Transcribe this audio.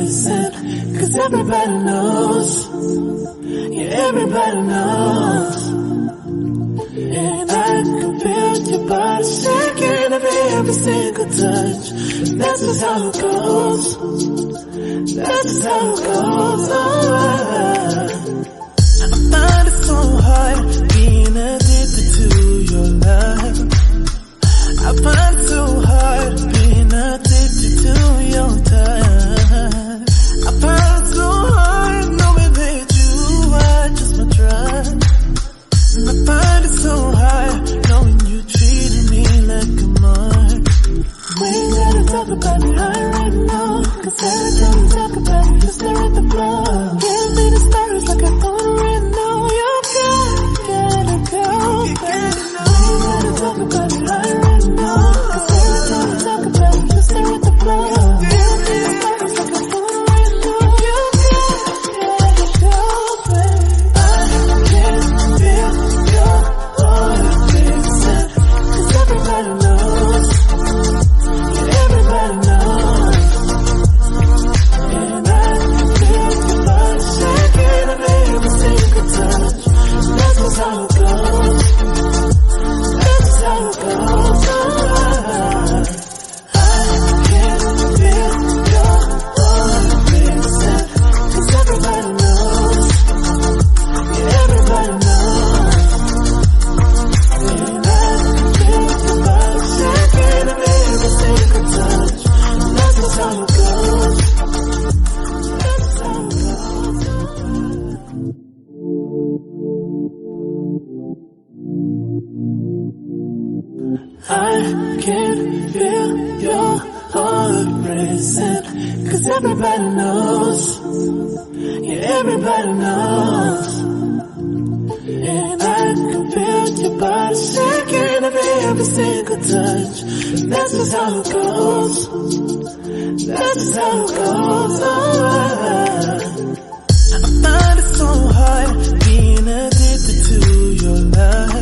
reason, 'cause everybody knows, yeah, everybody knows. And I can feel your body shaking every single touch. That's just how it goes. That's just how it goes. I find it so hard being addicted to your love. I find it so hard being addicted to your touch. I find it so hard knowing that you are just my drug. And I find it so hard knowing you treated me like a mark. We ain't gotta talk about it right now, 'cause every time we talk about it, you stare at the floor. Give me the stars like I thought right now. You gotta go, baby. We ain't gotta talk about it right now, 'cause every time we talk about it, you stare at the floor. Give me the stars like I thought right now. You gotta go, baby. I can feel your heart racing, 'cause everybody knows, yeah, everybody knows. And I can feel your body shaking every single touch. That's just how it goes. That's just how it goes. I can feel your heart racing, 'cause everybody knows, yeah, everybody knows. And I can feel your body shaking every single touch. That's just how it goes. That's just how it goes. I can feel your heart racing, 'cause everybody knows, yeah, everybody knows. And I can feel your body shaking every single touch. That's just how it goes. That's just how it goes. I find it so hard being addicted to your love.